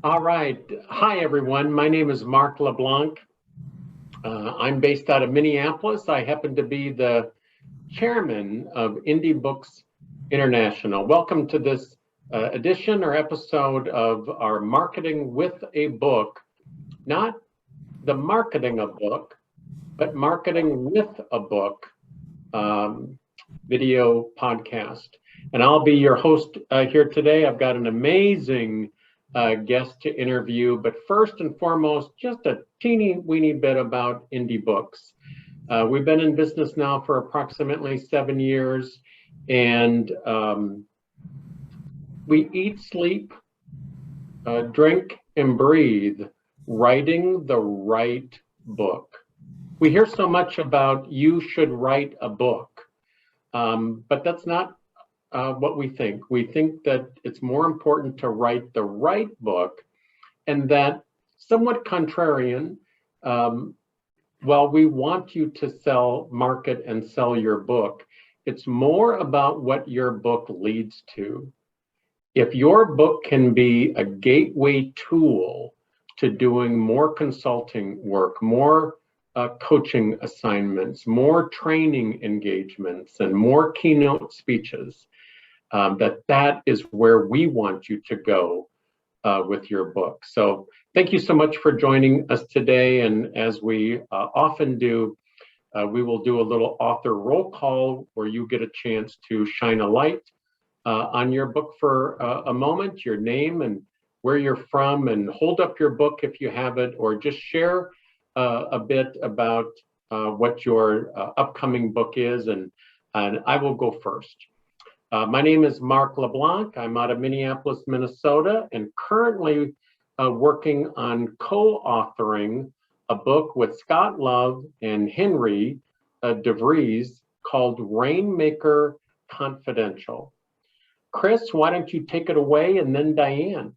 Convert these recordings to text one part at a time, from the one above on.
All right. Hi, everyone. My name is Mark LeBlanc. I'm based out of Minneapolis. I happen to be the chairman of Indie Books International. Welcome to this edition or episode of our Marketing with a Book, not the marketing a book, but marketing with a book video podcast. And I'll be your host here today. I've got an amazing guest to interview, but first and foremost, just a teeny weeny bit about Indie Books. We've been in business now for approximately 7 years, and we eat, sleep, drink, and breathe writing the right book. We hear so much about you should write a book, but that's not what we think. We think that it's more important to write the right book, and that somewhat contrarian, while we want you to market and sell your book, it's more about what your book leads to. If your book can be a gateway tool to doing more consulting work, more coaching assignments, more training engagements, and more keynote speeches, that is where we want you to go with your book. So thank you so much for joining us today. And as we often do, we will do a little author roll call where you get a chance to shine a light on your book for a moment, your name and where you're from, and hold up your book if you have it, or just share a bit about what your upcoming book is, and I will go first. My name is Mark LeBlanc. I'm out of Minneapolis, Minnesota, and currently working on co-authoring a book with Scott Love and Henry DeVries called Rainmaker Confidential. Chris, why don't you take it away, and then Diane.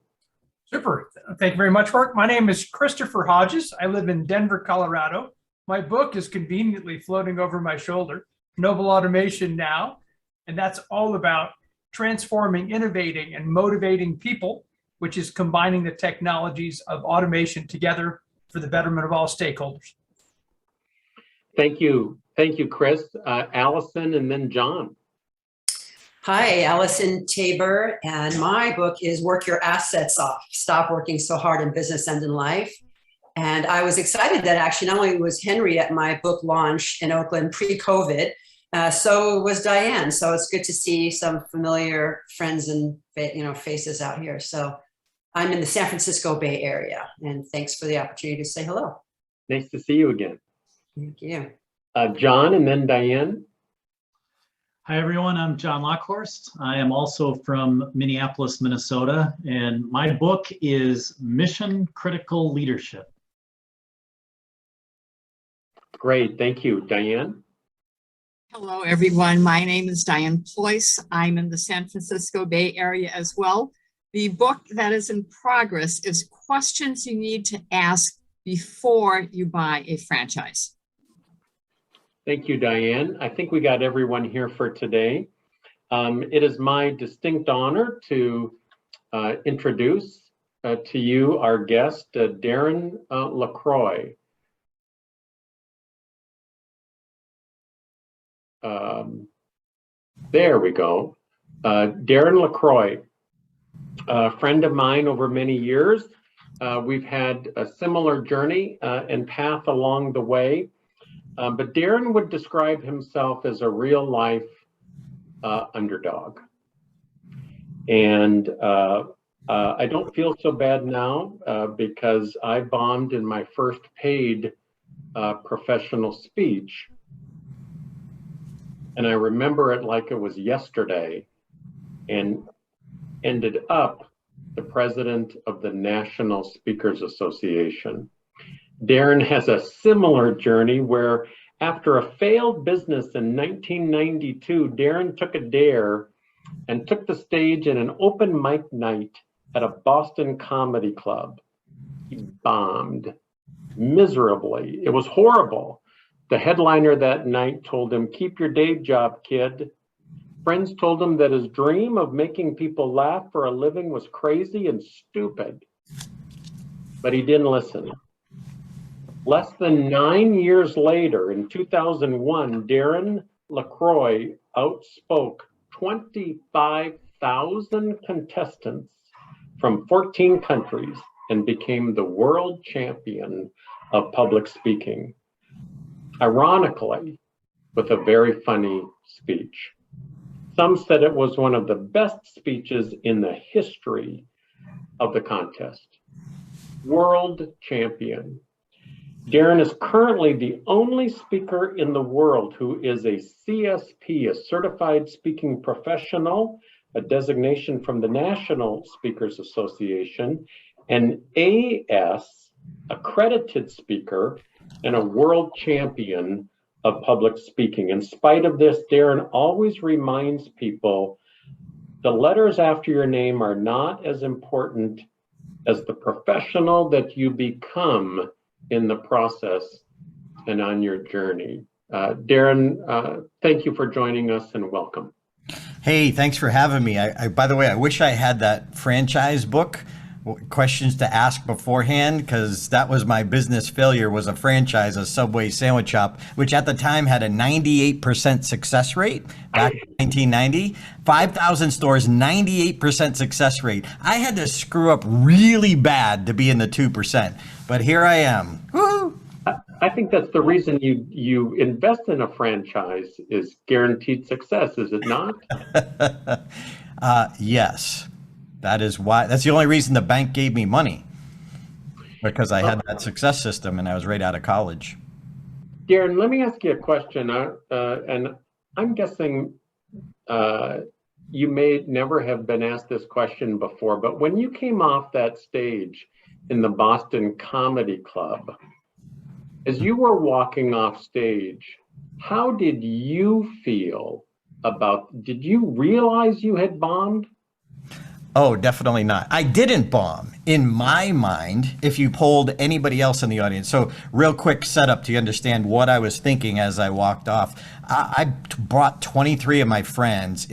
Super. Thank you very much, Mark. My name is Christopher Hodges. I live in Denver, Colorado. My book is conveniently floating over my shoulder, Noble Automation Now. And that's all about transforming, innovating, and motivating people, which is combining the technologies of automation together for the betterment of all stakeholders. Thank you. Thank you, Chris. Allison, and then John. Hi, Allison Tabor, and my book is Work Your Assets Off, Stop Working So Hard in Business and in Life. And I was excited that actually not only was Henry at my book launch in Oakland pre-COVID, so was Diane. So it's good to see some familiar friends and faces out here. So I'm in the San Francisco Bay Area, and thanks for the opportunity to say hello. Nice to see you again. Thank you. John, and then Diane. Hi, everyone. I'm John Lockhorst. I am also from Minneapolis, Minnesota, and my book is Mission Critical Leadership. Great. Thank you. Diane? Hello, everyone. My name is Diane Ployce. I'm in the San Francisco Bay Area as well. The book that is in progress is Questions You Need to Ask Before You Buy a Franchise. Thank you, Diane. I think we got everyone here for today. It is my distinct honor to introduce to you our guest, Darren LaCroix. There we go. Darren LaCroix, a friend of mine over many years. We've had a similar journey and path along the way. But Darren would describe himself as a real life underdog. And I don't feel so bad now because I bombed in my first paid professional speech. And I remember it like it was yesterday, and ended up the president of the National Speakers Association. Darren has a similar journey where after a failed business in 1992, Darren took a dare and took the stage in an open mic night at a Boston comedy club. He bombed miserably. It was horrible. The headliner that night told him, "Keep your day job, kid." Friends told him that his dream of making people laugh for a living was crazy and stupid. but he didn't listen. Less than 9 years later, in 2001, Darren LaCroix outspoke 25,000 contestants from 14 countries and became the world champion of public speaking. Ironically, with a very funny speech. Some said it was one of the best speeches in the history of the contest. World champion. Darren is currently the only speaker in the world who is a CSP, a certified speaking professional, a designation from the National Speakers Association, an AS, accredited speaker, and a world champion of public speaking. In spite of this, Darren always reminds people the letters after your name are not as important as the professional that you become in the process and on your journey. Darren, thank you for joining us and welcome. Hey, thanks for having me. By the way, I wish I had that franchise book, questions to ask beforehand, because that was my business failure, was a franchise, a Subway sandwich shop, which at the time had a 98% success rate back in 1990. 5,000 stores, 98% success rate. I had to screw up really bad to be in the 2%, but here I am. Woo! I think that's the reason you invest in a franchise, is guaranteed success, is it not? Yes. That is why. That's the only reason the bank gave me money, because I had that success system and I was right out of college. Darren, let me ask you a question, and I'm guessing you may never have been asked this question before, but when you came off that stage in the Boston Comedy Club, as you were walking off stage, how did you feel did you realize you had bombed? Oh, definitely not. I didn't bomb. In my mind, if you polled anybody else in the audience. So real quick setup to understand what I was thinking as I walked off. I brought 23 of my friends.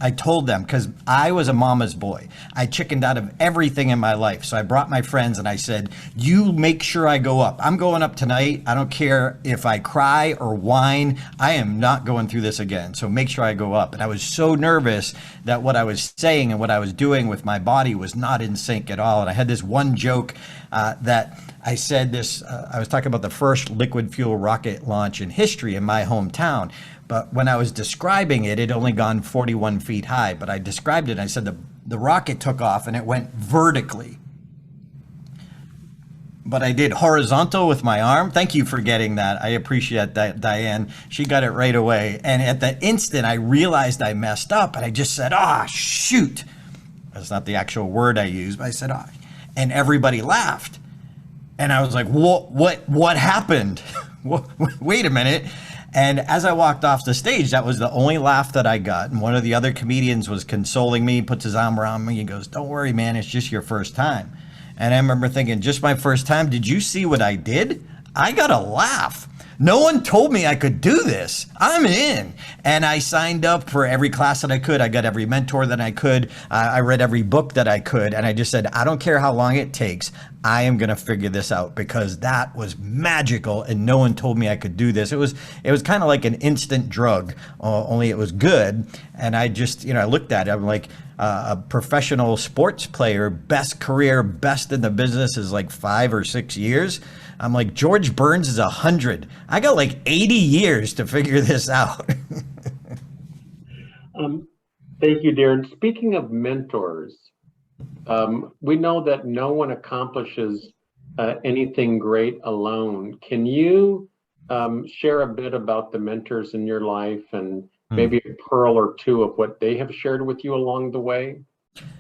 I told them, because I was a mama's boy. I chickened out of everything in my life. So I brought my friends and I said, you make sure I go up. I'm going up tonight. I don't care if I cry or whine. I am not going through this again. So make sure I go up. And I was so nervous that what I was saying and what I was doing with my body was not in sync at all. And I had this one joke that I said this, I was talking about the first liquid fuel rocket launch in history in my hometown. But when I was describing it, it had only gone 41 feet high. But I described it, and I said the rocket took off and it went vertically. But I did horizontal with my arm. Thank you for getting that. I appreciate that, Diane. She got it right away. And at the instant, I realized I messed up. And I just said, shoot. That's not the actual word I used, but I said, and everybody laughed. And I was like, what happened? Wait a minute. And as I walked off the stage, that was the only laugh that I got. And one of the other comedians was consoling me, puts his arm around me. He goes, don't worry, man, it's just your first time. And I remember thinking, just my first time, did you see what I did? I got a laugh. No one told me I could do this. I'm in. And I signed up for every class that I could. I got every mentor that I could. I read every book that I could. And I just said, I don't care how long it takes. I am going to figure this out, because that was magical. And no one told me I could do this. It was kind of like an instant drug, only it was good. And I just, I looked at it. I'm like, a professional sports player, best career, best in the business is like 5 or 6 years. I'm like, George Burns is 100. I got like 80 years to figure this out. Thank you, Darren. Speaking of mentors, we know that no one accomplishes anything great alone. Can you share a bit about the mentors in your life and maybe a pearl or two of what they have shared with you along the way?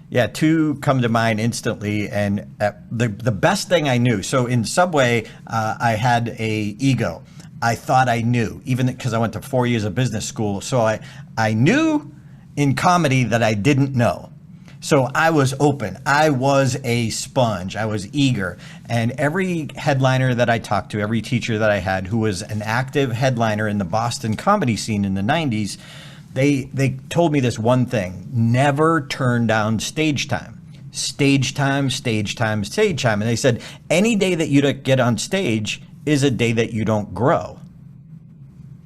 Yeah, 2 come to mind instantly, and the best thing I knew. So in Subway, I had a ego. I thought I knew, even because I went to 4 years of business school. So I knew in comedy that I didn't know. So I was open. I was a sponge. I was eager. And every headliner that I talked to, every teacher that I had who was an active headliner in the Boston comedy scene in the 90s, they told me this one thing: never turn down stage time. stage time, stage time, stage time. And they said, any day that you don't get on stage is a day that you don't grow.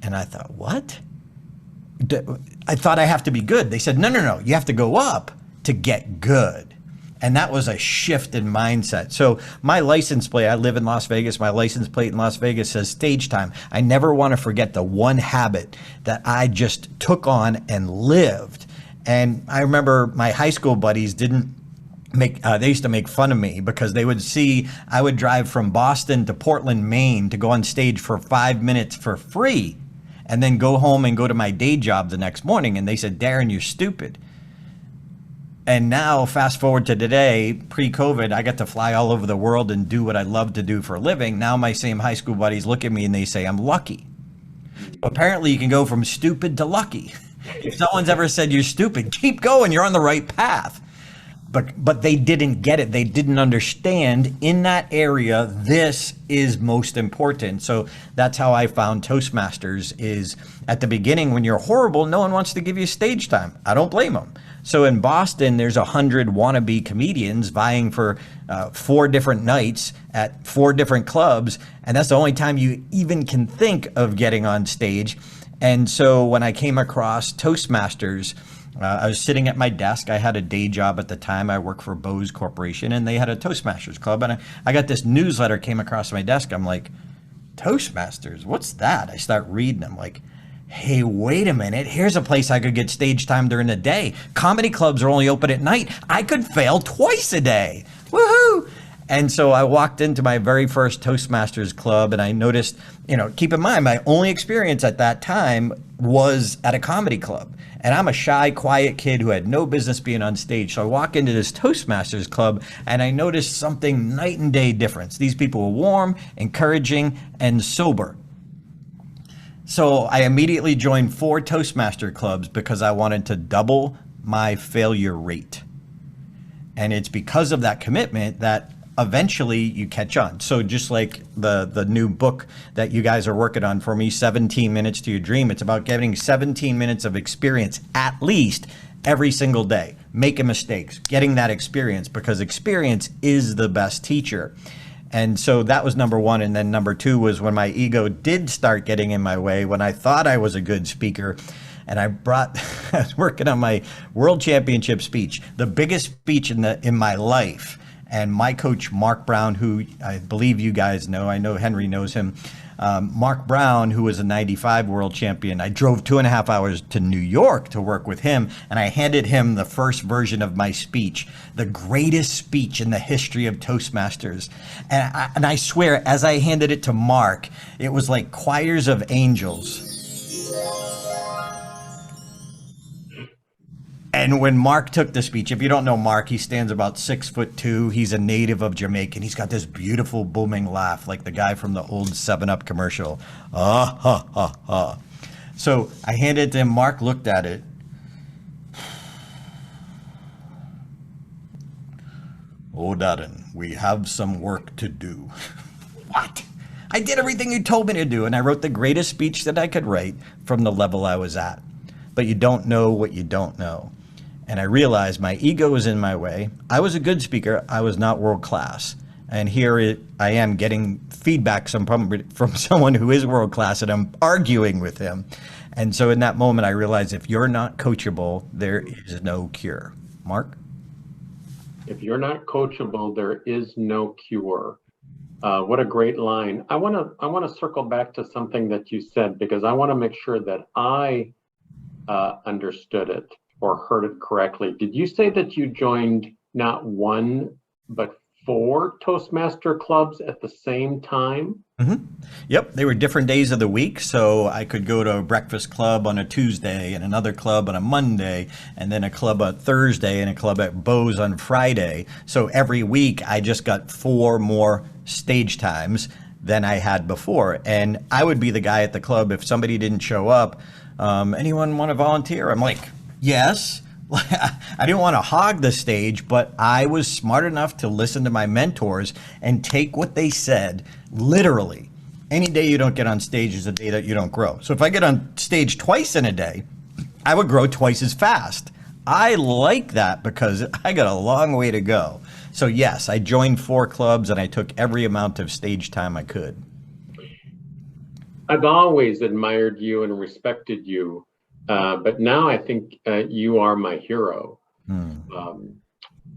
And I thought, what? I thought I have to be good. They said, no, you have to go up to get good. And that was a shift in mindset. So my license plate, I live in Las Vegas. My license plate in Las Vegas says stage time. I never want to forget the one habit that I just took on and lived. And I remember my high school buddies didn't make, they used to make fun of me because they would see I would drive from Boston to Portland, Maine to go on stage for 5 minutes for free and then go home and go to my day job the next morning. And they said, Darren, you're stupid. And now, fast forward to today, pre-COVID, I get to fly all over the world and do what I love to do for a living. Now my same high school buddies look at me and they say, I'm lucky. Apparently you can go from stupid to lucky. If someone's ever said you're stupid, keep going, you're on the right path. But they didn't get it. They didn't understand in that area, this is most important. So that's how I found Toastmasters is at the beginning, when you're horrible, no one wants to give you stage time. I don't blame them. So in Boston, there's 100 wannabe comedians vying for 4 different nights at 4 different clubs. And that's the only time you even can think of getting on stage. And so when I came across Toastmasters, I was sitting at my desk. I had a day job at the time. I worked for Bose Corporation, and they had a Toastmasters club. And I got this newsletter came across my desk. I'm like, Toastmasters, what's that? I start reading. I'm like, hey, wait a minute. Here's a place I could get stage time during the day. Comedy clubs are only open at night. I could fail twice a day. Woohoo! And so I walked into my very first Toastmasters club and I noticed, keep in mind, my only experience at that time was at a comedy club. And I'm a shy, quiet kid who had no business being on stage. So I walk into this Toastmasters club and I noticed something night and day difference. These people were warm, encouraging, and sober. So I immediately joined 4 Toastmaster clubs because I wanted to double my failure rate. And it's because of that commitment that eventually you catch on. So just like the new book that you guys are working on for me, 17 Minutes to Your Dream, it's about getting 17 minutes of experience at least every single day, making mistakes, getting that experience, because experience is the best teacher. And so that was number 1. And then number 2 was when my ego did start getting in my way, when I thought I was a good speaker. And I was working on my world championship speech, the biggest speech in my life. And my coach, Mark Brown, who I believe you guys know, I know Henry knows him. Mark Brown, who was a 95 world champion, I drove 2.5 hours to New York to work with him. And I handed him the first version of my speech, the greatest speech in the history of Toastmasters. And I swear, as I handed it to Mark, it was like choirs of angels. And when Mark took the speech, if you don't know Mark, he stands about 6'2". He's a native of Jamaica. And he's got this beautiful booming laugh, like the guy from the old 7-Up commercial. Ah, ha, ha, ha. So I handed it to him. Mark looked at it. Oh, Darren, we have some work to do. What? I did everything you told me to do. And I wrote the greatest speech that I could write from the level I was at. But you don't know what you don't know. And I realized my ego was in my way. I was a good speaker. I was not world class. And here I am getting feedback from someone who is world class, and I'm arguing with him. And so in that moment, I realized if you're not coachable, there is no cure. Mark? If you're not coachable, there is no cure. What a great line. I want to circle back to something that you said, because I want to make sure that I understood it or heard it correctly. Did you say that you joined not 1, but 4 Toastmaster clubs at the same time? Mm-hmm. Yep, they were different days of the week. So I could go to a breakfast club on a Tuesday and another club on a Monday, and then a club on Thursday and a club at Bose on Friday. So every week I just got 4 more stage times than I had before. And I would be the guy at the club if somebody didn't show up. Anyone want to volunteer? I'm like, yes. I didn't want to hog the stage, but I was smart enough to listen to my mentors and take what they said literally. Any day you don't get on stage is a day that you don't grow. So if I get on stage twice in a day, I would grow twice as fast. I like that because I got a long way to go. So yes, I joined 4 clubs and I took every amount of stage time I could. I've always admired you and respected you, but now I think you are my hero.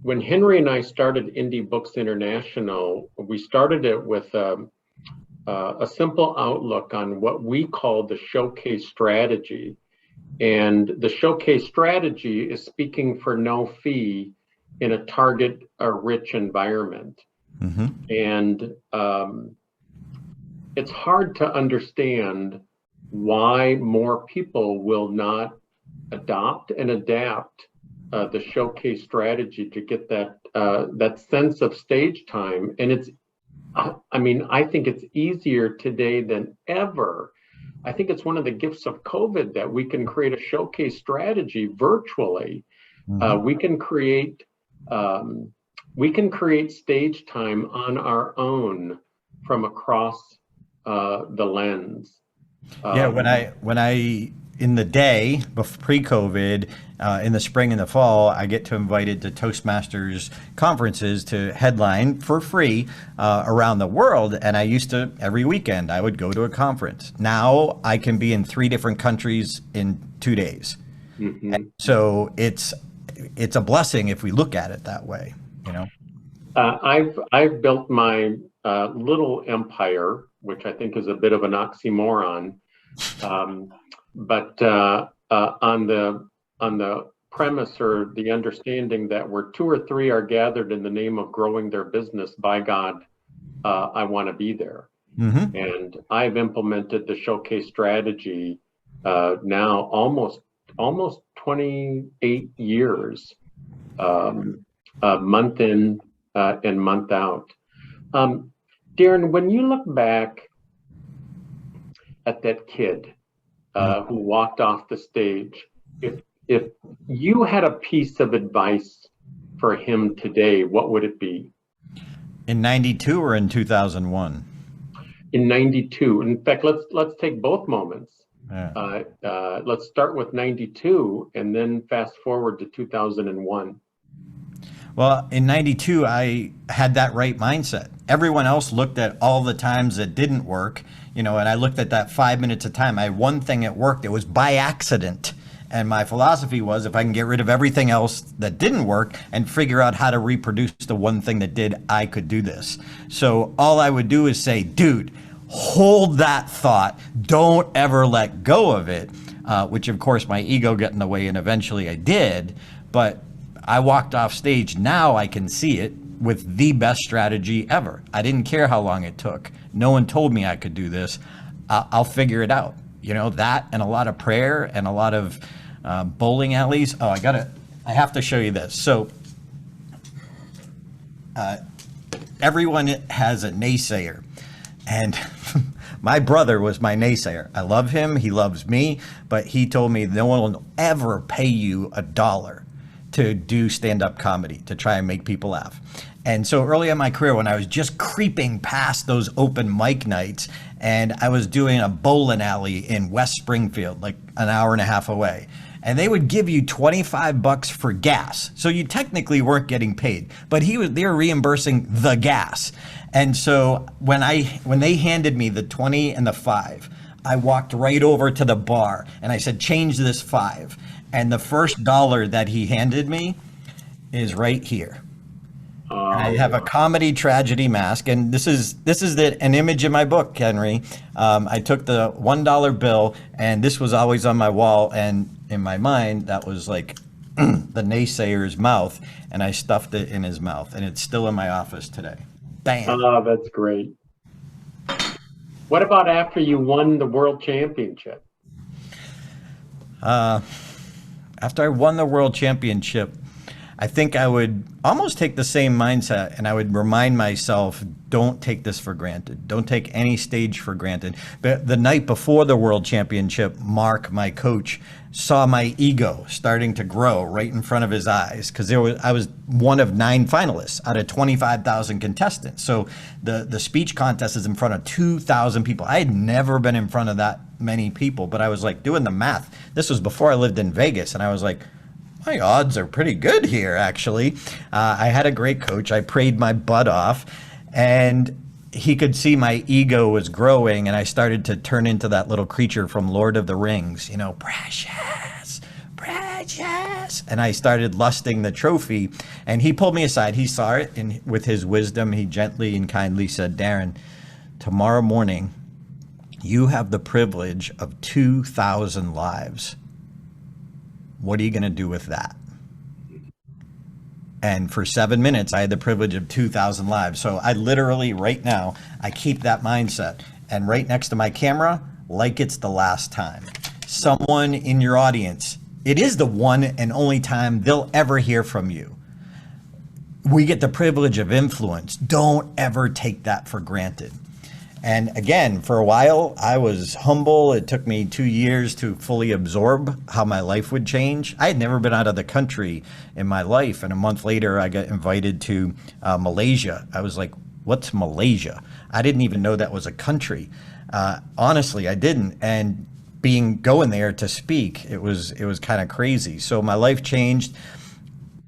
When Henry and I started Indie Books International, we started it with a simple outlook on what we call the showcase strategy. And the showcase strategy is speaking for no fee in a target rich environment. And it's hard to understand why more people will not adopt and adapt the showcase strategy to get that sense of stage time. And I think it's easier today than ever. I think it's one of the gifts of COVID that we can create a showcase strategy virtually. We can create stage time on our own from across the lens. When I in the day pre-COVID, in the spring and the fall, I get to invited to Toastmasters conferences to headline for free around the world. And I used to, every weekend, I would go to a conference. Now I can be in 3 different countries in 2 days. And so it's a blessing if we look at it that way, you know. I've built my little empire, which I think is a bit of an oxymoron. But on the premise or the understanding that where 2 or 3 are gathered in the name of growing their business, by God, I want to be there. And I've implemented the showcase strategy now almost 28 years, month in and month out. Darren, when you look back at that kid who walked off the stage, if you had a piece of advice for him today, what would it be? In 92 or in 2001? In 92. In fact, let's take both moments. Let's start with 92 and then fast forward to 2001. Well, in 92, I had that right mindset. Everyone else looked at all the times that didn't work, you know, and I looked at that 5 minutes of time. I had one thing that worked. It was by accident. And my philosophy was, if I can get rid of everything else that didn't work and figure out how to reproduce the one thing that did, I could do this. So all I would do is say, dude, hold that thought. Don't ever let go of it, which of course my ego got in the way and eventually I did. But I walked off stage. Now I can see it with the best strategy ever. I didn't care how long it took. No one told me I could do this. I'll figure it out. You know, that and a lot of prayer and a lot of bowling alleys. Oh, I have to show you this. So everyone has a naysayer. And my brother was my naysayer. I love him. He loves me. But he told me no one will ever pay you $1 to do stand-up comedy, to try and make people laugh. And so early in my career, when I was just creeping past those open mic nights, and I was doing a bowling alley in West Springfield, like an hour and a half away, and they would give you $25 for gas. So you technically weren't getting paid, but they were reimbursing the gas. And so when they handed me the 20 and the 5, I walked right over to the bar and I said, change this 5. And the first dollar that he handed me is right here. I have a comedy tragedy mask, and this is an image in my book, Henry. I took the $1 bill, and this was always on my wall, and in my mind, that was like the naysayer's mouth, and I stuffed it in his mouth, and it's still in my office today. Bam. Oh, that's great. What about after you won the world championship? After I won the world championship, I think I would almost take the same mindset, and I would remind myself, don't take this for granted. Don't take any stage for granted. But the night before the world championship, Mark, my coach, saw my ego starting to grow right in front of his eyes, because I was one of 9 finalists out of 25,000 contestants. So the speech contest is in front of 2,000 people. I had never been in front of that many people, but I was like doing the math. This was before I lived in Vegas, and I was like, my odds are pretty good here, actually. I had a great coach. I prayed my butt off, and he could see my ego was growing, and I started to turn into that little creature from Lord of the Rings, precious, precious. And I started lusting the trophy, and he pulled me aside. He saw it, and with his wisdom, he gently and kindly said, Darren, tomorrow morning, you have the privilege of 2,000 lives. What are you going to do with that? And for 7 minutes, I had the privilege of 2,000 lives. So I literally, right now, I keep that mindset. And right next to my camera, like it's the last time. Someone in your audience, it is the one and only time they'll ever hear from you. We get the privilege of influence. Don't ever take that for granted. And again, for a while, I was humble. It took me 2 years to fully absorb how my life would change. I had never been out of the country in my life. And a month later, I got invited to Malaysia. I was like, what's Malaysia? I didn't even know that was a country. Honestly, I didn't. And going there to speak, it was kind of crazy. So my life changed.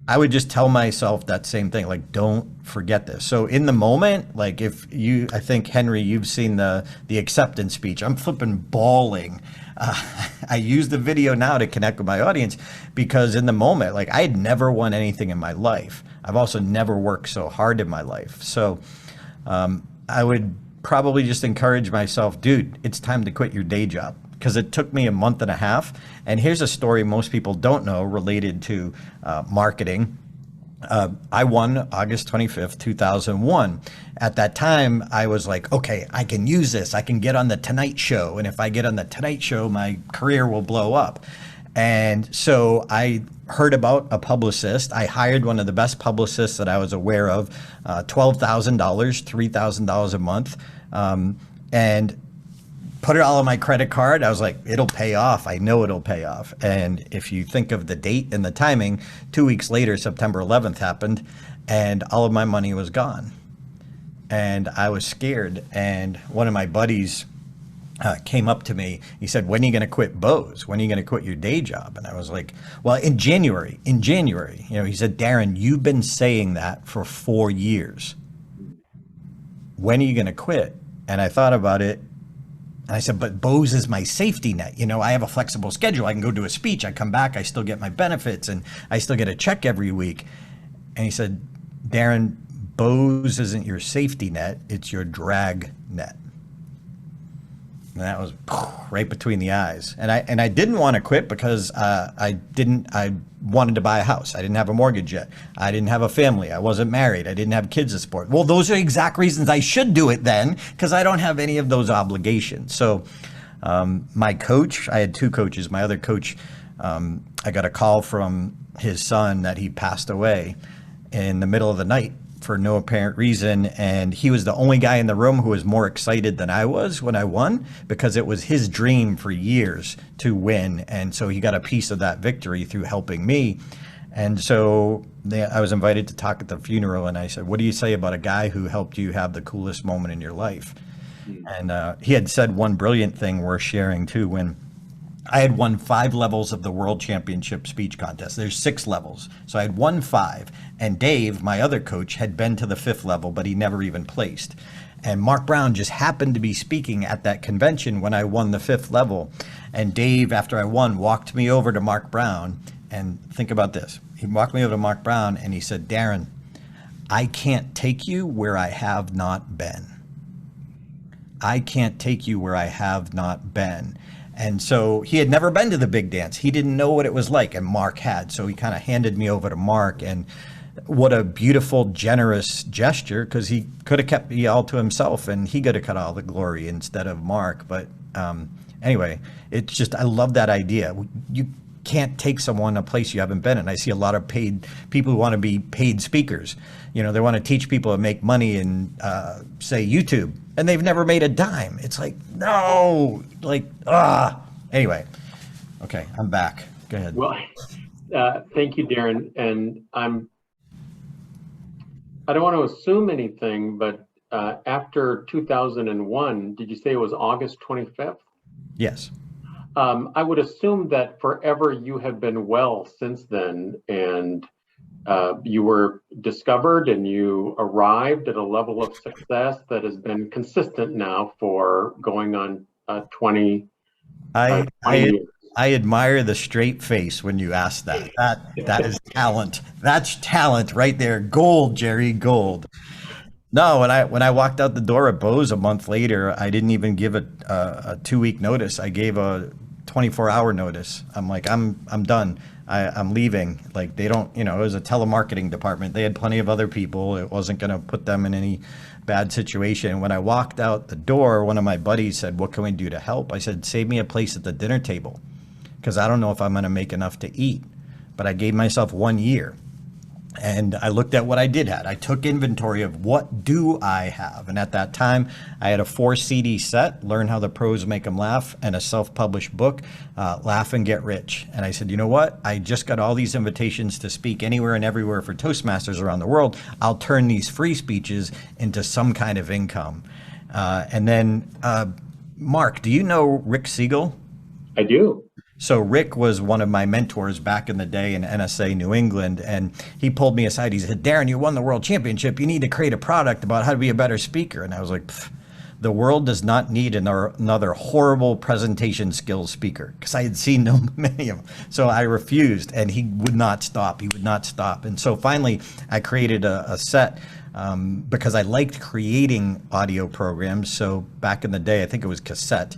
I would just tell myself that same thing, like, don't forget this. So in the moment, like I think, Henry, you've seen the acceptance speech. I'm flipping bawling. I use the video now to connect with my audience because in the moment, like I had never won anything in my life. I've also never worked so hard in my life. So I would probably just encourage myself, dude, it's time to quit your day job. Because it took me a month and a half. And here's a story most people don't know related to marketing. I won August 25th, 2001. At that time, I was like, okay, I can use this. I can get on the Tonight Show. And if I get on the Tonight Show, my career will blow up. And so I heard about a publicist. I hired one of the best publicists that I was aware of, $12,000, $3,000 a month. And put it all on my credit card. I was like, it'll pay off. I know it'll pay off. And if you think of the date and the timing, 2 weeks later, September 11th happened, and all of my money was gone. And I was scared. And one of my buddies came up to me. He said, when are you going to quit Bose? When are you going to quit your day job? And I was like, well, in January, he said, Darren, you've been saying that for 4 years. When are you going to quit? And I thought about it. And I said, but Bose is my safety net. I have a flexible schedule. I can go do a speech. I come back. I still get my benefits and I still get a check every week. And he said, Darren, Bose isn't your safety net. It's your drag net. And that was right between the eyes. And I didn't want to quit because I wanted to buy a house. I didn't have a mortgage yet. I didn't have a family. I wasn't married. I didn't have kids to support. Well, those are exact reasons I should do it then, because I don't have any of those obligations. So my coach, I had two coaches. My other coach, I got a call from his son that he passed away in the middle of the night for no apparent reason. And he was the only guy in the room who was more excited than I was when I won, because it was his dream for years to win. And so he got a piece of that victory through helping me. And so I was invited to talk at the funeral, and I said, what do you say about a guy who helped you have the coolest moment in your life? And he had said one brilliant thing worth sharing too. When I had won 5 levels of the World Championship speech contest. There's 6 levels. So I had won 5. And Dave, my other coach, had been to the 5th level, but he never even placed. And Mark Brown just happened to be speaking at that convention when I won the 5th level. And Dave, after I won, walked me over to Mark Brown. And think about this. He walked me over to Mark Brown and he said, Darren, I can't take you where I have not been. I can't take you where I have not been. And so he had never been to the big dance. He didn't know what it was like, and Mark had. So he kind of handed me over to Mark, and what a beautiful, generous gesture, because he could have kept me all to himself and he could have got all the glory instead of Mark. But anyway, it's just, I love that idea. You can't take someone a place you haven't been in. I see a lot of paid people who want to be paid speakers. They want to teach people to make money in, say, YouTube, and they've never made a dime. It's like, no, Anyway, okay, I'm back. Go ahead. Well, thank you, Darren. And I don't want to assume anything, but after 2001, did you say it was August 25th? Yes. I would assume that forever you have been well since then, and you were discovered and you arrived at a level of success that has been consistent now for going on 20 I, 20 I years. I admire the straight face when you ask that. That is talent. That's talent right there. Gold, Jerry, gold. No, when I walked out the door at Bose a month later, I didn't even give a 2 week notice. I gave a 24-hour notice. I'm like, I'm done. I'm leaving. Like they don't, it was a telemarketing department. They had plenty of other people. It wasn't going to put them in any bad situation. When I walked out the door, one of my buddies said, "What can we do to help?" I said, "Save me a place at the dinner table, because I don't know if I'm going to make enough to eat." But I gave myself 1 year. And I looked at what I did have. I took inventory of what do I have. And at that time, I had a 4 CD set, Learn How the Pros Make Them Laugh, and a self-published book, Laugh and Get Rich. And I said, you know what? I just got all these invitations to speak anywhere and everywhere for Toastmasters around the world. I'll turn these free speeches into some kind of income. And then, Mark, do you know Rick Siegel? I do. So Rick was one of my mentors back in the day in NSA New England, and he pulled me aside. He said, "Darren, you won the world championship. You need to create a product about how to be a better speaker." And I was like, the world does not need another horrible presentation skills speaker, because I had seen many of them. So I refused, and he would not stop. He would not stop. And so finally, I created a set because I liked creating audio programs. So back in the day, I think it was cassette.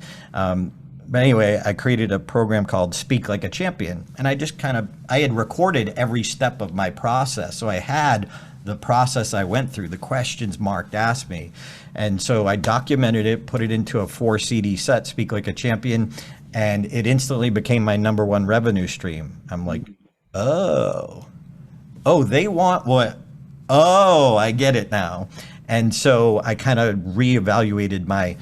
But anyway, I created a program called Speak Like a Champion. And I just I had recorded every step of my process. So I had the process I went through, the questions Mark asked me. And so I documented it, put it into a 4 CD set, Speak Like a Champion, and it instantly became my #1 revenue stream. I'm like, oh, they want what? Oh, I get it now. And so I kind of reevaluated my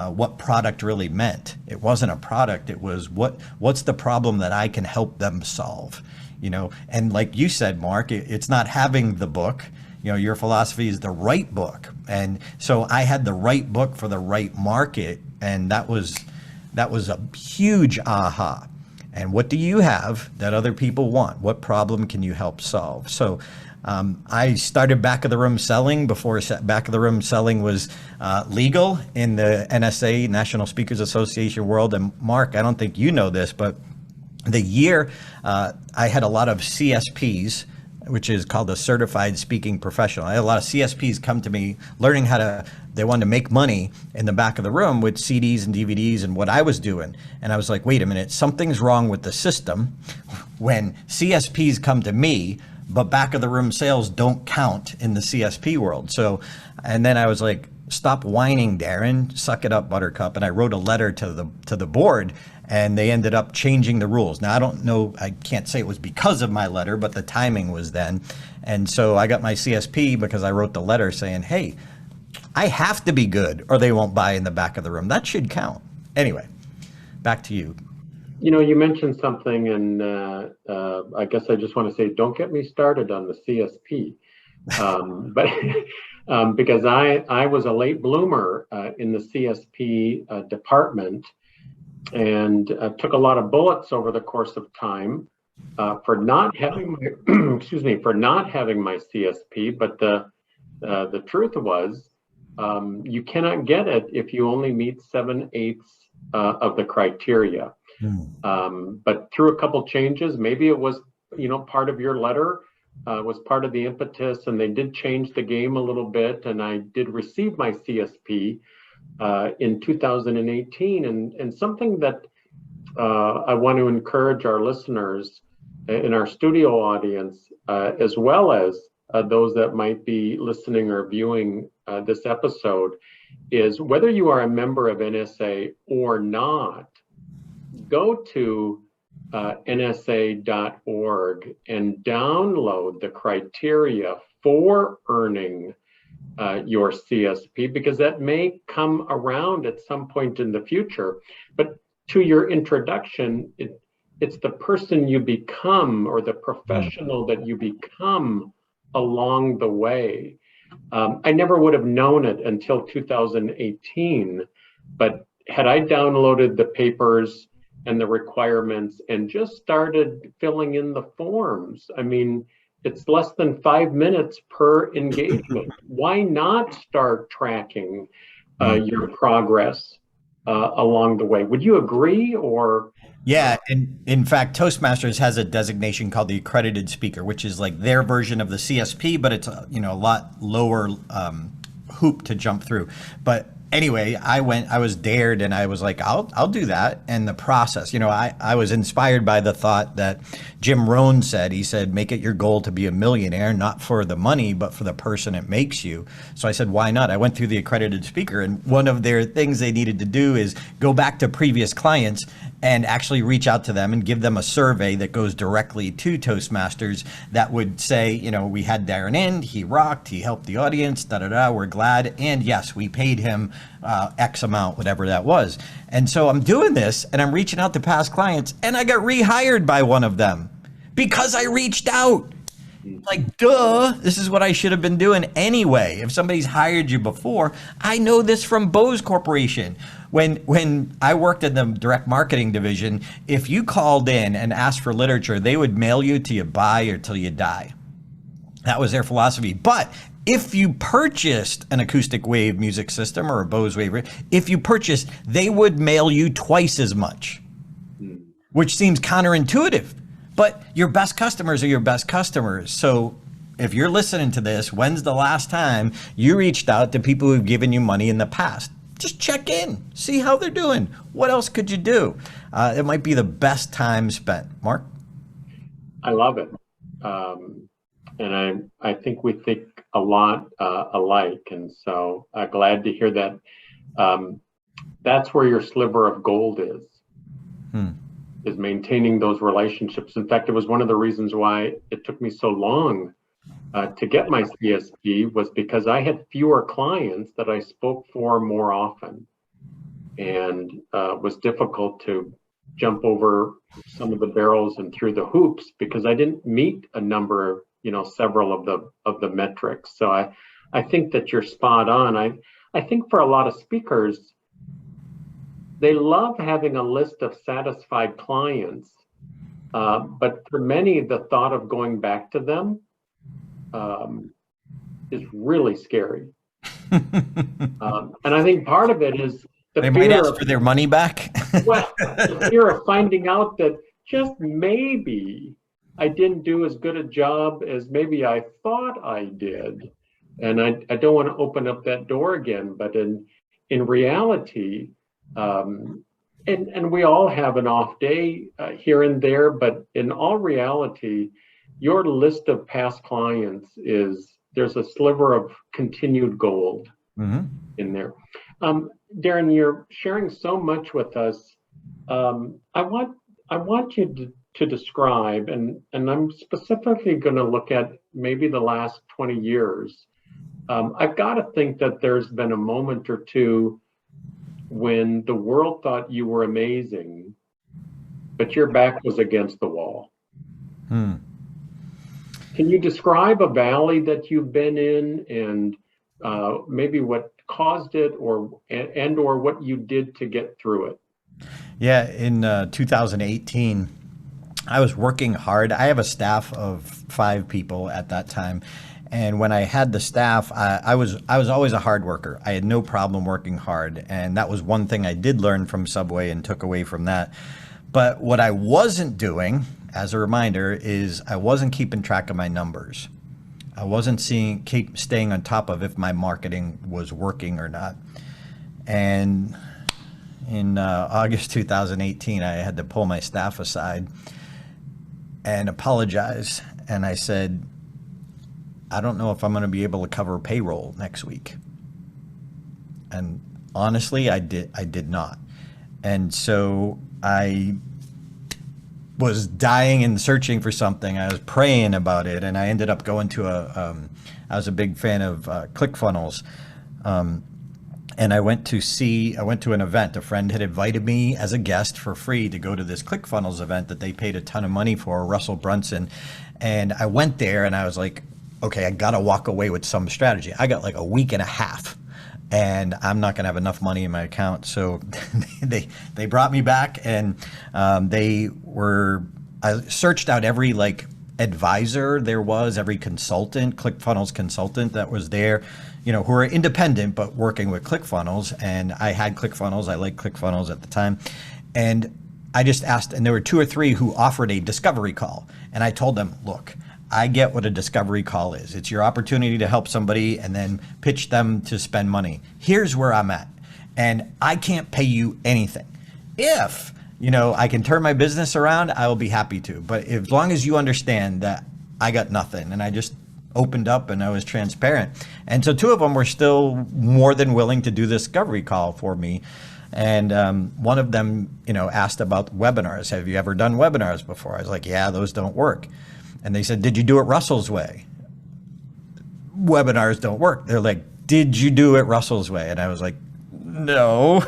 what product really meant. It wasn't a product. It was what's the problem that I can help them solve, And like you said, Mark, it's not having the book. Your philosophy is the right book. And so I had the right book for the right market, and that was a huge aha. And what do you have that other people want? What problem can you help solve? So I started back of the room selling before back of the room selling was legal in the NSA, National Speakers Association world. And Mark, I don't think you know this, but the year I had a lot of CSPs, which is called a certified speaking professional. I had a lot of CSPs come to me learning they wanted to make money in the back of the room with CDs and DVDs and what I was doing. And I was like, wait a minute, something's wrong with the system when CSPs come to me, but back of the room sales don't count in the CSP world. So, and then I was like, stop whining, Darren, suck it up, buttercup. And I wrote a letter to the board, and they ended up changing the rules. Now, I don't know, I can't say it was because of my letter, but the timing was then. And so I got my CSP because I wrote the letter saying, hey, I have to be good or they won't buy in the back of the room. That should count. Anyway, back to you. You mentioned something, and I guess I just want to say, don't get me started on the CSP, but because I was a late bloomer in the CSP department, and took a lot of bullets over the course of time for not having my for not having my CSP. But the truth was, you cannot get it if you only meet 7/8 of the criteria. But through a couple changes, maybe it was, part of your letter was part of the impetus, and they did change the game a little bit. And I did receive my CSP in 2018. And something that I want to encourage our listeners in our studio audience, as well as those that might be listening or viewing this episode, is whether you are a member of NSA or not, go to nsa.org and download the criteria for earning your CSP, because that may come around at some point in the future. But to your introduction, it's the person you become or the professional that you become along the way. I never would have known it until 2018, but had I downloaded the papers and the requirements and just started filling in the forms. I mean, it's less than 5 minutes per engagement. Why not start tracking your progress along the way? Would you agree, or? Yeah, and in fact, Toastmasters has a designation called the accredited speaker, which is like their version of the CSP, but it's a lot lower hoop to jump through. But anyway, I was dared, and I was like, I'll do that. And the process, I was inspired by the thought that Jim Rohn said. He said, make it your goal to be a millionaire, not for the money, but for the person it makes you. So I said, why not? I went through the accredited speaker, and one of their things they needed to do is go back to previous clients and actually reach out to them and give them a survey that goes directly to Toastmasters that would say, we had Darren in, he rocked, he helped the audience, we're glad. And yes, we paid him X amount, whatever that was. And so I'm doing this and I'm reaching out to past clients, and I got rehired by one of them because I reached out. Like, duh, this is what I should have been doing anyway. If somebody's hired you before, I know this from Bose Corporation. When I worked in the direct marketing division, if you called in and asked for literature, they would mail you till you buy or till you die. That was their philosophy. But if you purchased an acoustic wave music system or a Bose wave, if you purchased, they would mail you twice as much, which seems counterintuitive. But your best customers are your best customers. So if you're listening to this, when's the last time you reached out to people who've given you money in the past? Just check in, see how they're doing. What else could you do? It might be the best time spent. Mark? I love it. And I think we think a lot alike. And so glad to hear that. That's where your sliver of gold is maintaining those relationships. In fact, it was one of the reasons why it took me so long to get my CSP, was because I had fewer clients that I spoke for more often, and was difficult to jump over some of the barrels and through the hoops because I didn't meet a number, several of the metrics. So I think that you're spot on. I think for a lot of speakers, they love having a list of satisfied clients, but for many, the thought of going back to them is really scary. And I think part of it is they might ask for their money back. Well, the fear of finding out that just maybe I didn't do as good a job as maybe I thought I did. And I don't want to open up that door again, but in reality, and we all have an off day here and there, but in all reality, your list of past clients there's a sliver of continued gold in there. Darren, you're sharing so much with us. I want you to describe, and I'm specifically going to look at maybe the last 20 years. I've got to think that there's been a moment or two when the world thought you were amazing, but your back was against the wall. Can you describe a valley that you've been in, and maybe what caused it, or what you did to get through it? Yeah, in 2018, I was working hard. I have a staff of 5 people at that time. And when I had the staff, I was always a hard worker. I had no problem working hard. And that was one thing I did learn from Subway and took away from that. But what I wasn't doing, as a reminder, is I wasn't keeping track of my numbers. I wasn't staying on top of if my marketing was working or not. And in August 2018, I had to pull my staff aside and apologize. And I said, I don't know if I'm going to be able to cover payroll next week. And honestly, I did not. And so I was dying and searching for something. I was praying about it, and I ended up going to I was a big fan of ClickFunnels. And I went to an event. A friend had invited me as a guest for free to go to this ClickFunnels event that they paid a ton of money for, Russell Brunson. And I went there and I was like, okay, I got to walk away with some strategy. I got like a week and a half. and I'm not going to have enough money in my account. So they brought me back, and I searched out every like advisor there was, every consultant, ClickFunnels consultant that was there, you know, who are independent but working with ClickFunnels. And I had ClickFunnels. I liked ClickFunnels at the time. And I just asked, and there were 2 or 3 who offered a discovery call. And I told them, look, I get what a discovery call is. It's your opportunity to help somebody and then pitch them to spend money. Here's where I'm at. And I can't pay you anything. If, you know, I can turn my business around, I will be happy to. But as long as you understand that I got nothing, and I just opened up and I was transparent. And so 2 of them were still more than willing to do this discovery call for me. And one of them, you know, asked about webinars. Have you ever done webinars before? I was like, yeah, those don't work. And they said, did you do it Russell's way? Webinars don't work. They're like, did you do it Russell's way? And I was like, no.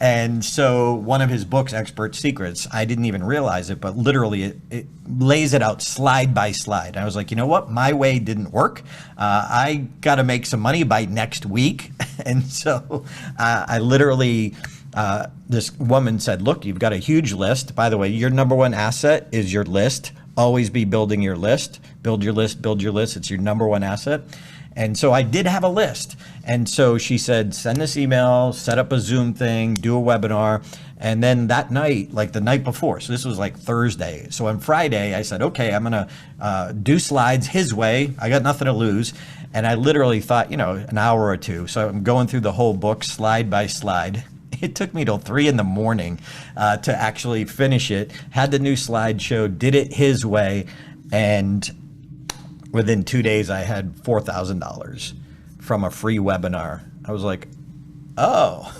And so one of his books, Expert Secrets, I didn't even realize it, but literally it lays it out slide by slide. And I was like, you know what? My way didn't work. I got to make some money by next week. And so I literally, this woman said, look, you've got a huge list. By the way, your number one asset is your list. Always be building your list. Build your list, build your list. It's your number one asset. And so I did have a list. And so she said, send this email, set up a Zoom thing, do a webinar. And then that night, like the night before, so this was like Thursday. So on Friday, I said, okay, I'm going to do slides his way. I got nothing to lose. And I literally thought, you know, an hour or 2. So I'm going through the whole book slide by slide. It took me till 3 in the morning to actually finish it. Had the new slideshow, did it his way, and within 2 days, I had $4,000 from a free webinar. I was like, oh,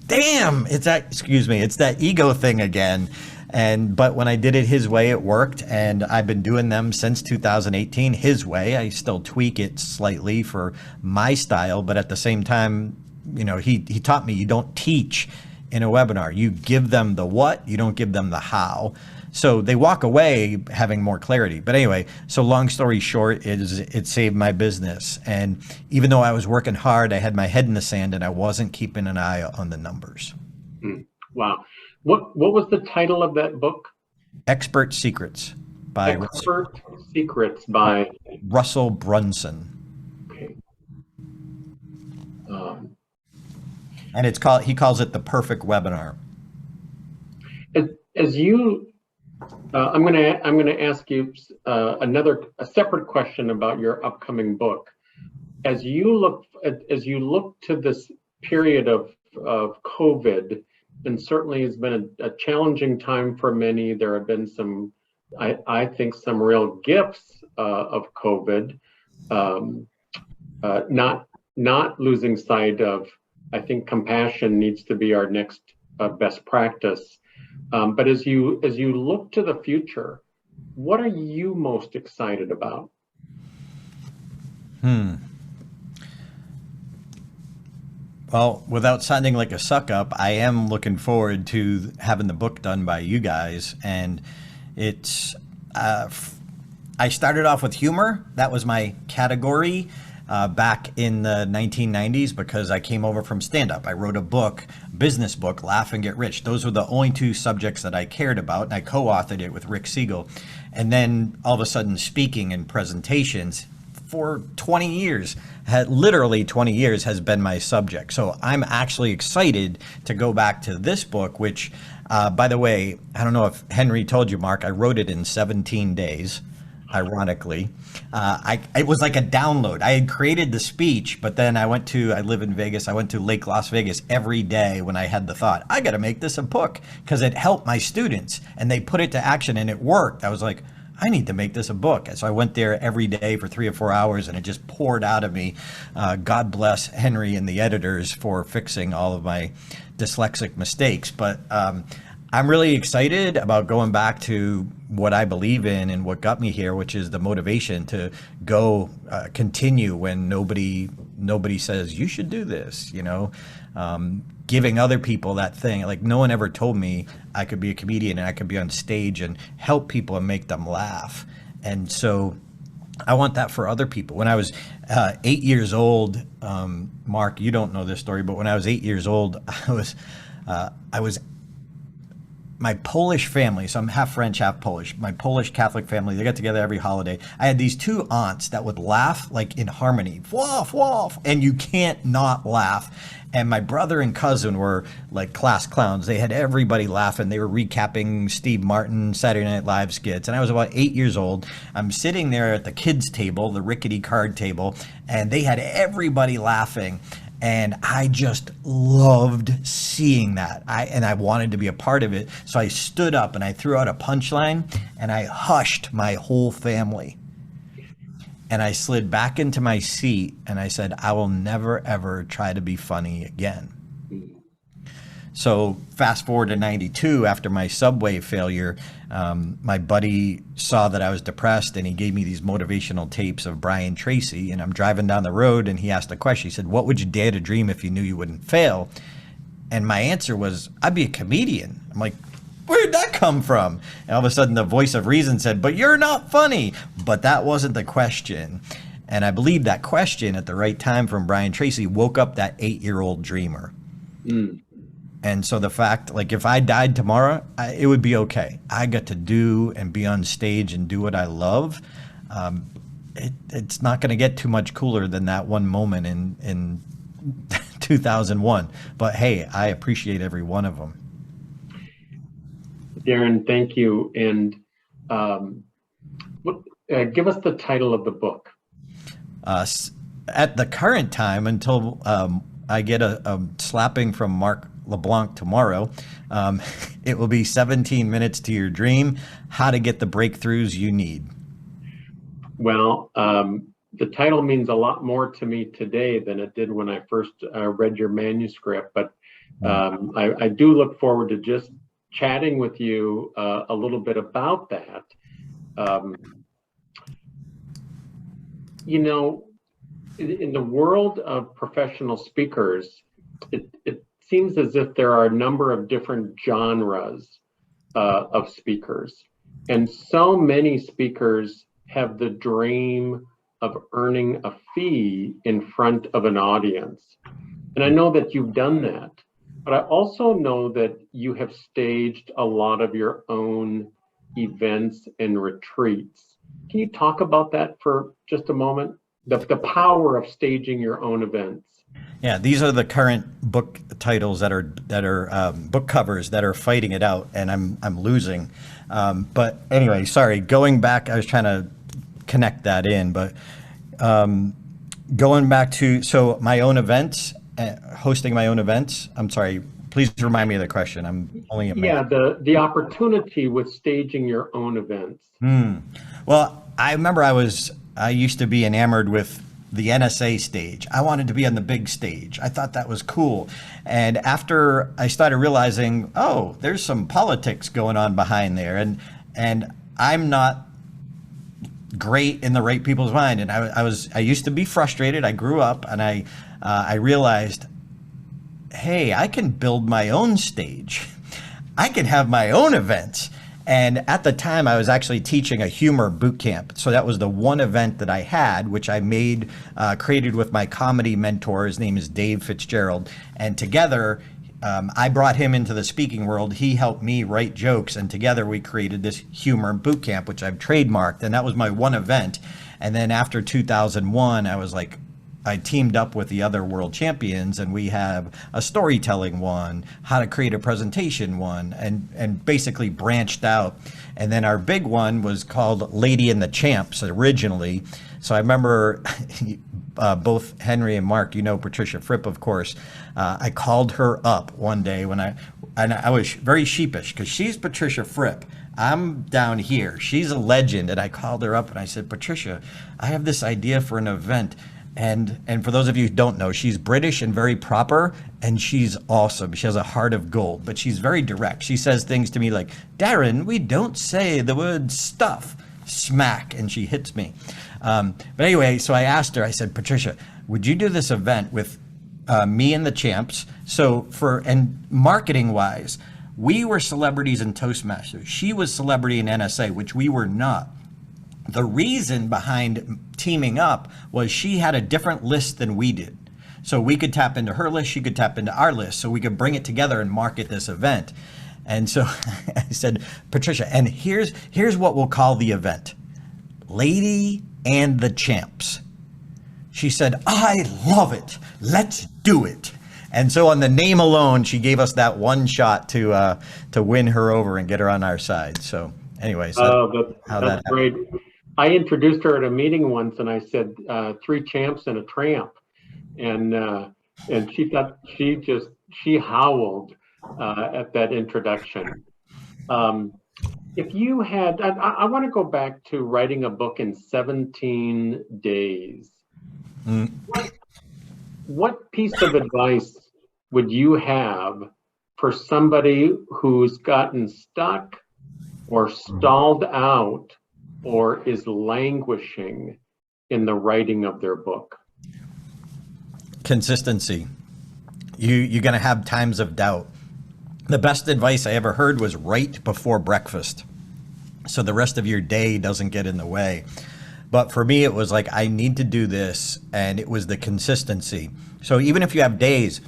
damn! It's that ego thing again. But when I did it his way, it worked, and I've been doing them since 2018 his way. I still tweak it slightly for my style, but at the same time, you know, he taught me you don't teach in a webinar. You give them the what, you don't give them the how. So they walk away having more clarity. But anyway, so long story short is it saved my business. And even though I was working hard, I had my head in the sand and I wasn't keeping an eye on the numbers. Wow. What was the title of that book? Expert Secrets by Russell Brunson. Okay. And he calls it the perfect webinar. As you, I'm gonna ask you a separate question about your upcoming book. As you look to this period of COVID, and certainly it's been a challenging time for many. There have been some, I think, some real gifts of COVID. Not losing sight of, I think compassion needs to be our next best practice. But as you look to the future, what are you most excited about? Well, without sounding like a suck up, I am looking forward to having the book done by you guys. And it's, I started off with humor. That was my category. Back in the 1990s, because I came over from stand-up. I wrote a book, business book, Laugh and Get Rich. Those were the only 2 subjects that I cared about, and I co-authored it with Rick Siegel. And then all of a sudden, speaking and presentations for 20 years, literally 20 years has been my subject. So I'm actually excited to go back to this book, which, by the way, I don't know if Henry told you, Mark, I wrote it in 17 days. Ironically, it was like a download. I had created the speech, but then I live in Vegas. I went to Lake Las Vegas every day when I had the thought, I got to make this a book, because it helped my students and they put it to action and it worked. I was like, I need to make this a book. So I went there every day for 3 or 4 hours and it just poured out of me. God bless Henry and the editors for fixing all of my dyslexic mistakes. But I'm really excited about going back to what I believe in and what got me here, which is the motivation to go continue when nobody says you should do this, you know, giving other people that thing. Like, no one ever told me I could be a comedian and I could be on stage and help people and make them laugh. And so I want that for other people. When I was 8 years old, Mark, you don't know this story, but when I was 8 years old, I was my Polish family, so I'm half French, half Polish. My Polish Catholic family, they got together every holiday. I had these two aunts that would laugh like in harmony, woof, woof, and you can't not laugh. And my brother and cousin were like class clowns. They had everybody laughing. They were recapping Steve Martin Saturday Night Live skits. And I was about 8 years old. I'm sitting there at the kids' table, the rickety card table, and they had everybody laughing. And I just loved seeing that. I wanted to be a part of it. So I stood up and I threw out a punchline and I hushed my whole family. And I slid back into my seat and I said, I will never, ever try to be funny again. So fast forward to 92, after my Subway failure, my buddy saw that I was depressed and he gave me these motivational tapes of Brian Tracy. And I'm driving down the road and he asked a question. He said, what would you dare to dream if you knew you wouldn't fail? And my answer was, I'd be a comedian. I'm like, where'd that come from? And all of a sudden the voice of reason said, but you're not funny. But that wasn't the question. And I believe that question at the right time from Brian Tracy woke up that 8-year-old dreamer. Mm. And so the fact, like if I died tomorrow, it would be okay. I got to do and be on stage and do what I love. It's not going to get too much cooler than that one moment in 2001. But hey, I appreciate every one of them. Darren, thank you. And give us the title of the book. At the current time, until I get a slapping from Mark LeBlanc tomorrow, it will be 17 Minutes to Your Dream, How to Get the Breakthroughs You Need. Well, the title means a lot more to me today than it did when I first read your manuscript, but I do look forward to just chatting with you a little bit about that. You know, in the world of professional speakers, it seems as if there are a number of different genres of speakers. And so many speakers have the dream of earning a fee in front of an audience. And I know that you've done that. But I also know that you have staged a lot of your own events and retreats. Can you talk about that for just a moment? The power of staging your own events. Yeah, these are the current book titles that are book covers that are fighting it out, and I'm losing. But anyway, sorry. Going back, I was trying to connect that in, but going back to my own events. Hosting my own events. I'm sorry, please remind me of the question. I'm only a man. Yeah, the opportunity with staging your own events. Well, I remember I used to be enamored with the NSA stage. I wanted to be on the big stage. I thought that was cool. And after I started realizing, oh, there's some politics going on behind there, and I'm not great in the right people's mind. And I used to be frustrated. I grew up and I realized, hey, I can build my own stage. I can have my own events. And at the time, I was actually teaching a humor boot camp. So that was the one event that I had, which I created with my comedy mentor. His name is Dave Fitzgerald. And together, I brought him into the speaking world. He helped me write jokes. And together, we created this humor boot camp, which I've trademarked. And that was my one event. And then after 2001, I teamed up with the other world champions, and we have a storytelling one, how to create a presentation one, and basically branched out. And then our big one was called Lady and the Champs originally. So I remember both Henry and Mark, you know Patricia Fripp, of course. I called her up one day and I was very sheepish because she's Patricia Fripp. I'm down here. She's a legend. And I called her up and I said, Patricia, I have this idea for an event. And for those of you who don't know, she's British and very proper, and she's awesome. She has a heart of gold, but she's very direct. She says things to me like, Darren, we don't say the word stuff, smack, and she hits me. But anyway, so I asked her, I said, Patricia, would you do this event with me and the champs? And marketing wise, we were celebrities in Toastmasters. She was celebrity in NSA, which we were not. The reason behind teaming up was she had a different list than we did. So we could tap into her list, she could tap into our list, so we could bring it together and market this event. And so I said, Patricia, and here's what we'll call the event. Lady and the Champs. She said, I love it. Let's do it. And so on the name alone, she gave us that one shot to win her over and get her on our side. So anyways, that's great. I introduced her at a meeting once and I said, 3 champs and a tramp. And she thought she howled at that introduction. If you had, I want to go back to writing a book in 17 days. What piece of advice would you have for somebody who's gotten stuck or stalled out or is languishing in the writing of their book? Consistency. You're going to have times of doubt. The best advice I ever heard was write before breakfast, so the rest of your day doesn't get in the way. But for me, it was like, I need to do this, and it was the consistency. So even if you have days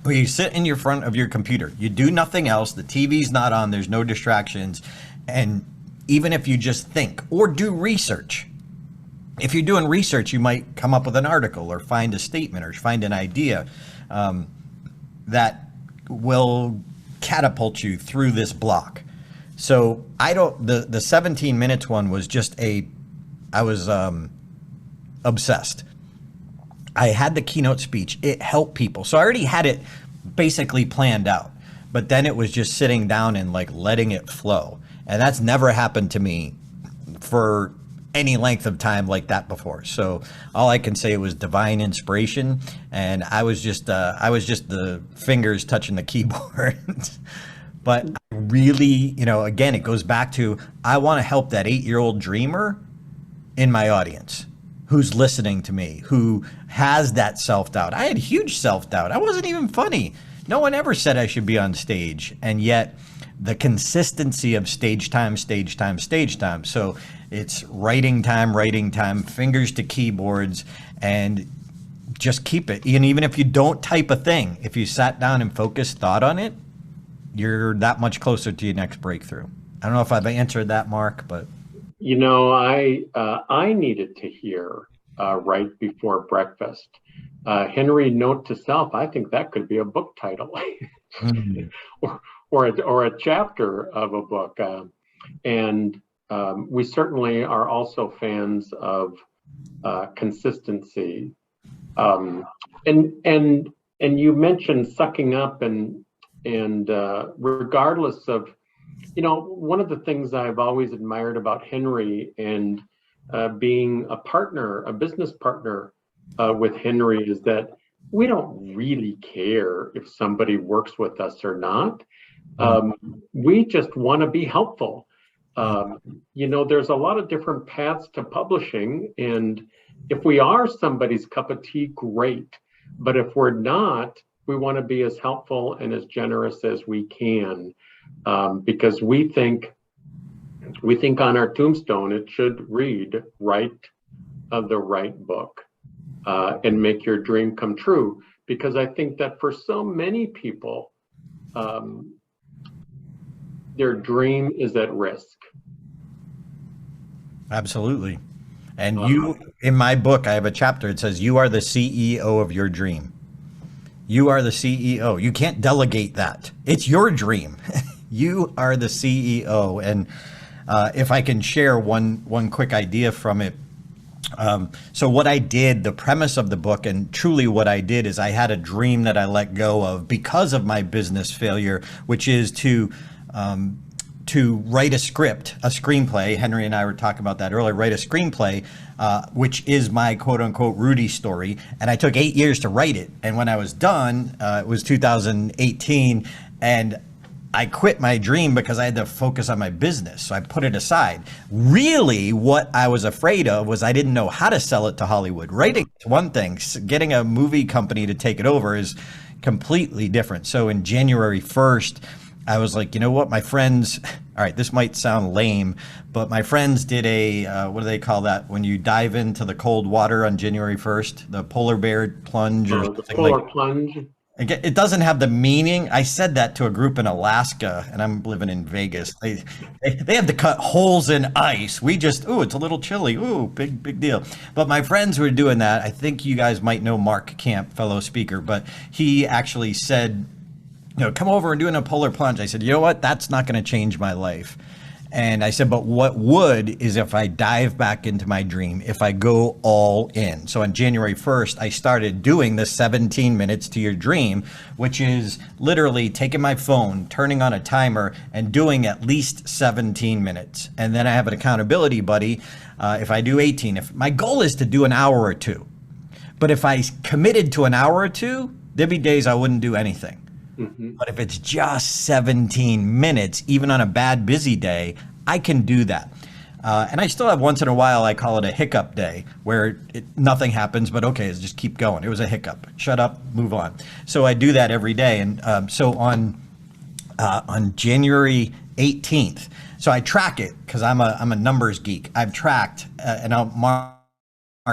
where you sit in your front of your computer, you do nothing else, the TV's not on, there's no distractions, and even if you just think or do research, if you're doing research, you might come up with an article or find a statement or find an idea that will catapult you through this block. So the 17 minutes one was just I was obsessed. I had the keynote speech. It helped people. So I already had it basically planned out, but then it was just sitting down and like letting it flow. And that's never happened to me for any length of time like that before. So all I can say was divine inspiration. And I was just the fingers touching the keyboard. But really, again, it goes back to, I want to help that 8-year-old dreamer in my audience who's listening to me, who has that self-doubt. I had huge self-doubt. I wasn't even funny. No one ever said I should be on stage. And yet the consistency of stage time. So it's writing time, fingers to keyboards, and just keep it. And even if you don't type a thing, if you sat down and focused thought on it, you're that much closer to your next breakthrough. I don't know if I've answered that, Mark, but. I needed to hear right before breakfast. Henry, note to self, I think that could be a book title. or a chapter of a book. And we certainly are also fans of consistency. And you mentioned sucking up and regardless of, one of the things I've always admired about Henry and being a business partner with Henry is that we don't really care if somebody works with us or not. We just want to be helpful. There's a lot of different paths to publishing, and if we are somebody's cup of tea, great. But if we're not, we want to be as helpful and as generous as we can, because we think on our tombstone it should read write the right book and make your dream come true. Because I think that for so many people, their dream is at risk. Absolutely. And in my book, I have a chapter. It says, you are the CEO of your dream. You are the CEO. You can't delegate that. It's your dream. You are the CEO. And if I can share one quick idea from it. So what I did, the premise of the book, and truly what I did is I had a dream that I let go of because of my business failure, which is to write a screenplay. Henry and I were talking about that earlier, write a screenplay, which is my quote unquote Rudy story. And I took 8 years to write it. And when I was done, it was 2018. And I quit my dream because I had to focus on my business. So I put it aside. Really, what I was afraid of was I didn't know how to sell it to Hollywood. Writing is one thing. Getting a movie company to take it over is completely different. So in January 1st, I was like, you know what, my friends, all right, this might sound lame, but my friends did a, what do they call that? When you dive into the cold water on January 1st, the polar bear plunge or The something polar like. plunge. It doesn't have the meaning. I said that to a group in Alaska, and I'm living in Vegas. They have to cut holes in ice. We just, ooh, it's a little chilly. Ooh, big deal. But my friends were doing that. I think you guys might know Mark Camp, fellow speaker, but he actually said, come over and do a polar plunge. I said, you know what? That's not going to change my life. And I said, but what would is if I dive back into my dream, if I go all in. So on January 1st, I started doing the 17 minutes to your dream, which is literally taking my phone, turning on a timer, and doing at least 17 minutes. And then I have an accountability buddy. If I do 18, if my goal is to do an hour or two, but if I committed to an hour or two, there'd be days I wouldn't do anything. But if it's just 17 minutes, even on a bad, busy day, I can do that. And I still have once in a while, I call it a hiccup day, where nothing happens, but okay, just keep going. It was a hiccup. Shut up, move on. So I do that every day. And so on January 18th, so I track it because I'm a numbers geek. I've tracked, and I'll mark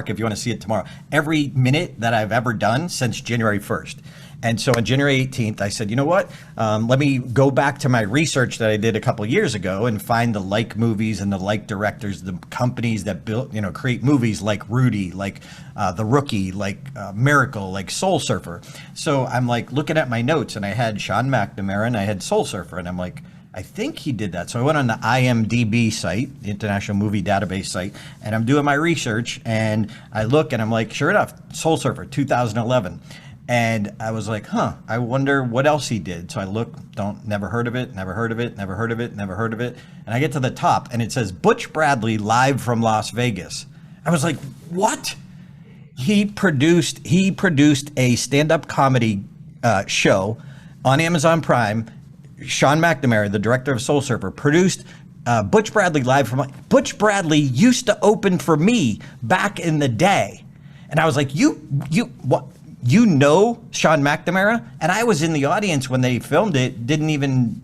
if you want to see it tomorrow, every minute that I've ever done since January 1st. And so on January 18th, I said, you know what? Let me go back to my research that I did a couple years ago and find the like movies and the like directors, the companies that build, create movies like Rudy, like The Rookie, like Miracle, like Soul Surfer. So I'm like looking at my notes, and I had Sean McNamara and I had Soul Surfer, and I'm like, I think he did that. So I went on the IMDb site, the International Movie Database site, and I'm doing my research, and I look and I'm like, sure enough, Soul Surfer 2011. And I was like, I wonder what else he did. So I look, never heard of it, never heard of it, never heard of it, never heard of it. And I get to the top and it says Butch Bradley live from Las Vegas. I was like, what? He produced a stand-up comedy show on Amazon Prime. Sean McNamara, the director of Soul Surfer, produced Butch Bradley live from. Butch Bradley used to open for me back in the day. And I was like, what? You know Sean McNamara? And I was in the audience when they filmed it, didn't even,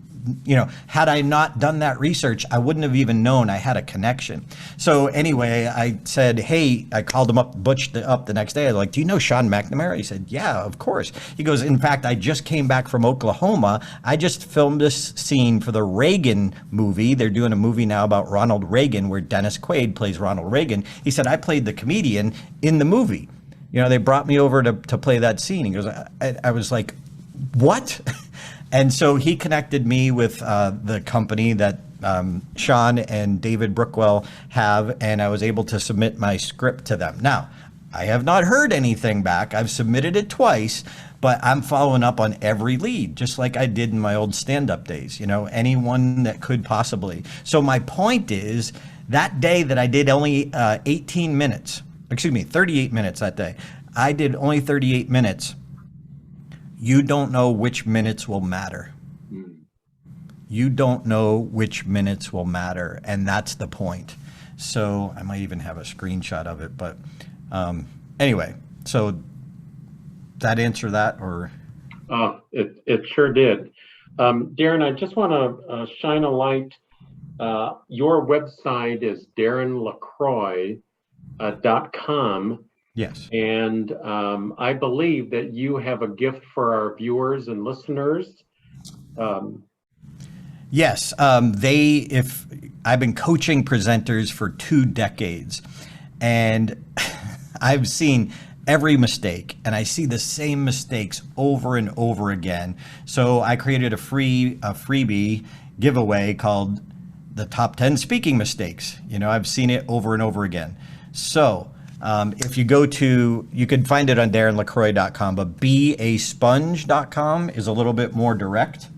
had I not done that research, I wouldn't have even known I had a connection. So anyway, I said, hey, I called him up, Butch up the next day. I was like, do you know Sean McNamara? He said, yeah, of course. He goes, in fact, I just came back from Oklahoma. I just filmed this scene for the Reagan movie. They're doing a movie now about Ronald Reagan where Dennis Quaid plays Ronald Reagan. He said, I played the comedian in the movie. They brought me over to play that scene. He goes, I was like, what? And so he connected me with the company that Sean and David Brookwell have, and I was able to submit my script to them. Now, I have not heard anything back. I've submitted it twice, but I'm following up on every lead, just like I did in my old stand-up days, anyone that could possibly. So my point is, that day that I did only 38 minutes that day. I did only 38 minutes. You don't know which minutes will matter. You don't know which minutes will matter. And that's the point. So I might even have a screenshot of it. But anyway, so that answer that or? It sure did. Darren, I just want to shine a light. Your website is darrenlacroix.com. Yes. And I believe that you have a gift for our viewers and listeners. Yes. I've been coaching presenters for 2 decades, and I've seen every mistake, and I see the same mistakes over and over again. So I created a freebie giveaway called the top 10 speaking mistakes. I've seen it over and over again. So if you go to, you can find it on darrenlacroix.com, but beasponge.com is a little bit more direct,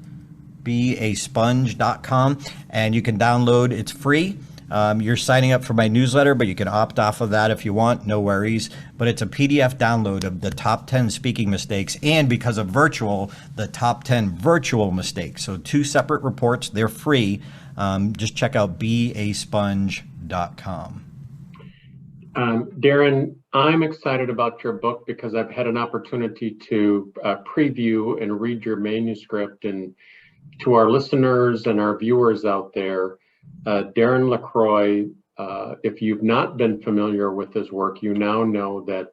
beasponge.com, and you can download, it's free. You're signing up for my newsletter, but you can opt off of that if you want, no worries. But it's a PDF download of the top 10 speaking mistakes, and because of virtual, the top 10 virtual mistakes. So 2 separate reports, they're free. Just check out beasponge.com. Darren, I'm excited about your book because I've had an opportunity to preview and read your manuscript, and To our listeners and our viewers out there, Darren LaCroix, if you've not been familiar with his work, you now know that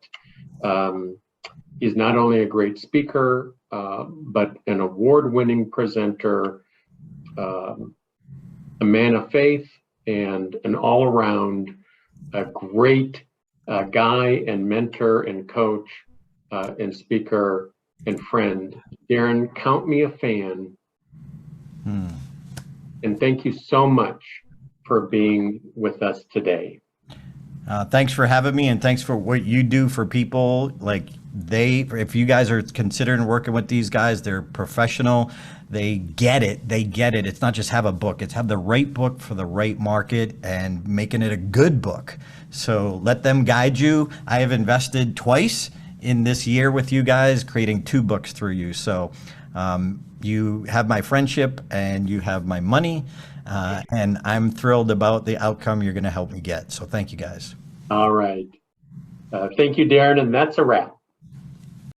he's not only a great speaker, but an award-winning presenter, a man of faith, and an all-around great guy and mentor and coach and speaker and friend. Darren, count me a fan. And thank you so much for being with us today. Thanks for having me, and thanks for what you do for people. Like if you guys are considering working with these guys, they're professional. They get it. They get it. It's not just have a book. It's have the right book for the right market and making it a good book. So let them guide you. I have invested twice in this year with you guys, creating 2 books through you. So you have my friendship and you have my money. And I'm thrilled about the outcome you're going to help me get. So thank you guys. All right. Thank you, Darren. And that's a wrap.